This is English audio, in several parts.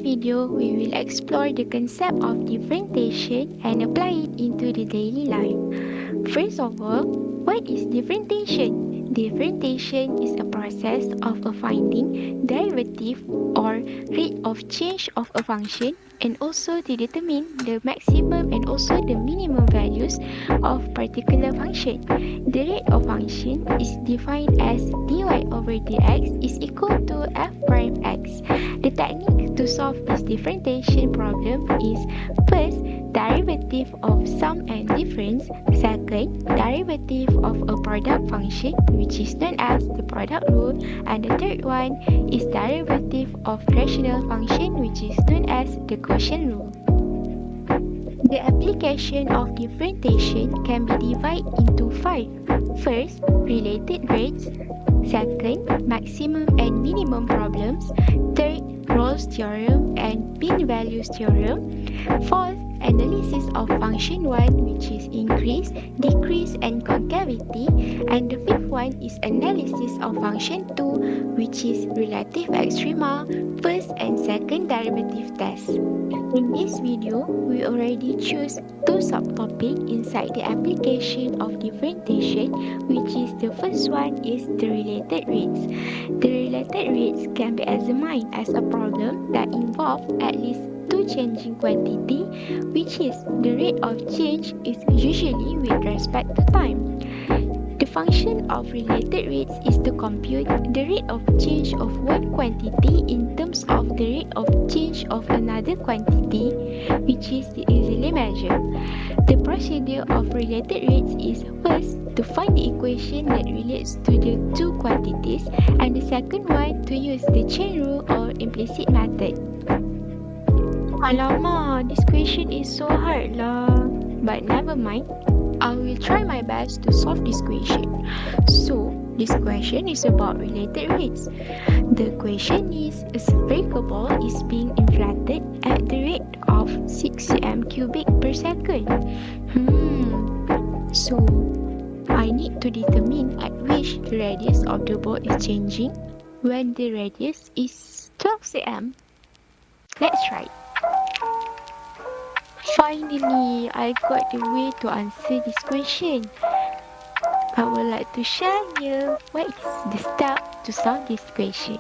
this video, we will explore the concept of differentiation and apply it into the daily life. First of all, what is differentiation? Differentiation is a process of finding derivative or rate of change of a function and also to determine the maximum and also the minimum values of particular function. The rate of function is defined as dy over dx is equal to f prime x. The technique to solve this differentiation problem is first, derivative of sum and difference. Second, derivative of a product function, which is known as the product rule. And the third one is derivative of rational function, which is known as the quotient rule. The application of differentiation can be divided into five. First, related rates. Second, maximum and minimum problems. Third, Rolle's theorem and mean values theorem. Fourth, analysis of function 1, which is increase, decrease, and concavity. And the fifth one is analysis of function 2, which is relative extrema, first and second derivative test. In this video, we already choose two subtopics inside the application of differentiation, which is the first one is the related rates. The related rates can be examined as a problem that involves at least two changing quantity, which is the rate of change is usually with respect to time. The function of related rates is to compute the rate of change of one quantity in terms of the rate of change of another quantity, which is easily measured. The procedure of related rates is first to find the equation that relates to the two quantities, and the second one to use the chain rule or implicit method. Alamak, this question is so hard lah. But never mind, I will try my best to solve this question. So, this question is about related rates. The question is, a spherical ball is being inflated at the rate of 6 cm cubic per second. So, I need to determine at which the radius of the ball is changing when the radius is 12 cm. Let's try. Finally, I got the way to answer this question. I would like to share here what is the step to solve this question.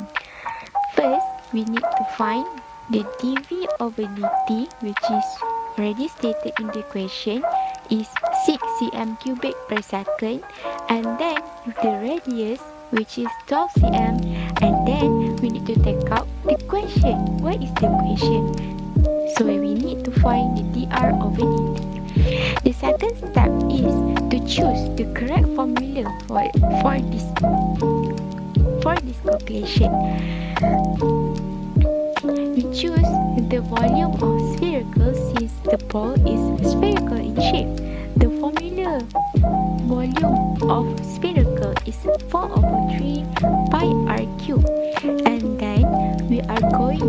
First, we need to find the dv over dt, which is already stated in the question, is 6 cm cubic per second, and then with the radius, which is 12 cm, and then we need to take out the question. What is the question? So we need to find the dr over dt. The second step is to choose the correct formula for this calculation. We choose the volume of spherical since the ball is spherical in shape. The formula volume of spherical is 4/3 pi r cube, and then we are going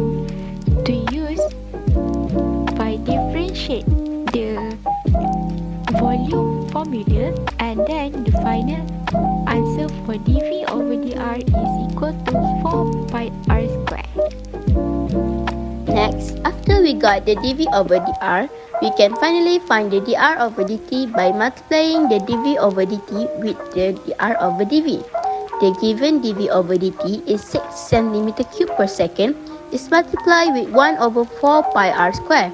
to use by differentiate the volume formula, and then the final answer for dv over dr is equal to 4 pi r square. Next, after we got the dv over dr, we can finally find the dr over dt by multiplying the dv over dt with the dr over dv. The given dv over dt is 6 cm cube per second is multiplied with 1 over 4 pi r square.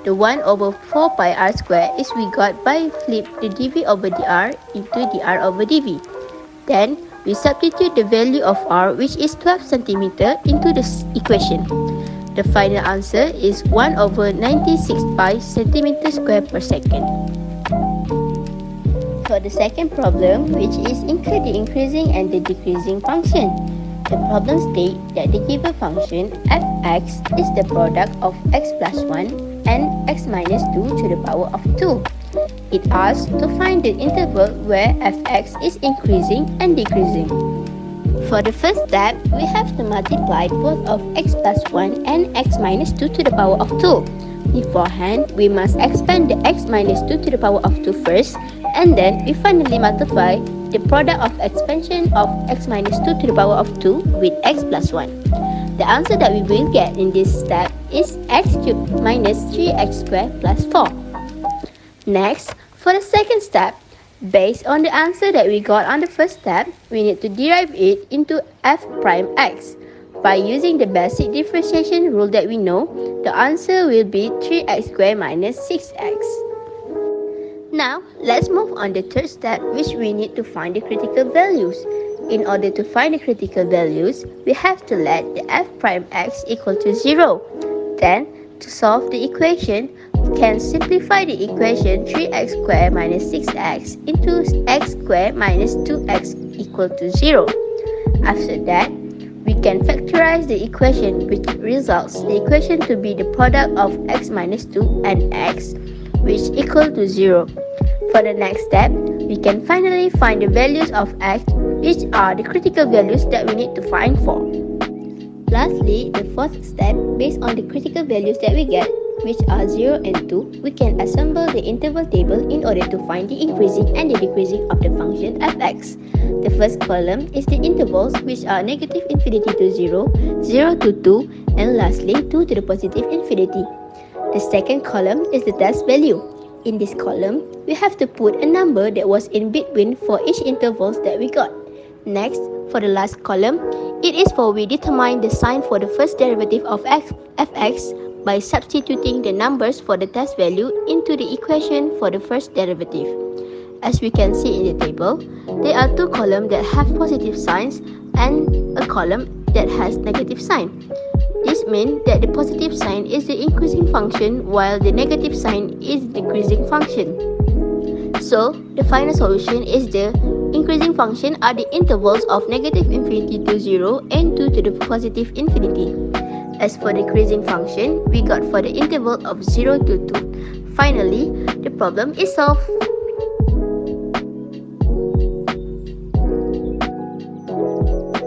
The 1 over 4 pi r square is we got by flip the dv over dr into dr over dv. Then, we substitute the value of r, which is 12 cm, into the equation. The final answer is 1 over 96 pi cm square per second. For the second problem, which is include the increasing and the decreasing function. The problem states that the given function fx is the product of x plus 1 and x minus 2 to the power of 2. It asks to find the interval where fx is increasing and decreasing. For the first step, we have to multiply both of x plus 1 and x minus 2 to the power of 2. Beforehand, we must expand the x minus 2 to the power of 2 first, and then we finally multiply the product of expansion of x minus 2 to the power of 2 with x plus 1. The answer that we will get in this step is x cubed minus 3x squared plus 4. Next, for the second step, based on the answer that we got on the first step, we need to derive it into f prime x. By using the basic differentiation rule that we know, the answer will be 3x squared minus 6x. Now, let's move on the third step, which we need to find the critical values. In order to find the critical values, we have to let the f prime x equal to 0. Then, to solve the equation, we can simplify the equation 3x squared minus 6x into x squared minus 2x equal to 0. After that, we can factorize the equation, which results the equation to be the product of x minus 2 and x, which equal to 0. For the next step, we can finally find the values of x, which are the critical values that we need to find for. Lastly, the fourth step, based on the critical values that we get, which are 0 and 2, we can assemble the interval table in order to find the increasing and the decreasing of the function fx. The first column is the intervals, which are negative infinity to 0, 0 to 2, and lastly 2 to the positive infinity. The second column is the test value. In this column, we have to put a number that was in between for each intervals that we got. Next, for the last column, it is for we determine the sign for the first derivative of fx by substituting the numbers for the test value into the equation for the first derivative. As we can see in the table, there are two columns that have positive signs and a column that has negative sign. This means that the positive sign is the increasing function while the negative sign is the decreasing function. So, the final solution is the increasing function are the intervals of negative infinity to 0 and 2 to the positive infinity. As for the decreasing function, we got for the interval of 0 to 2. Finally, the problem is solved.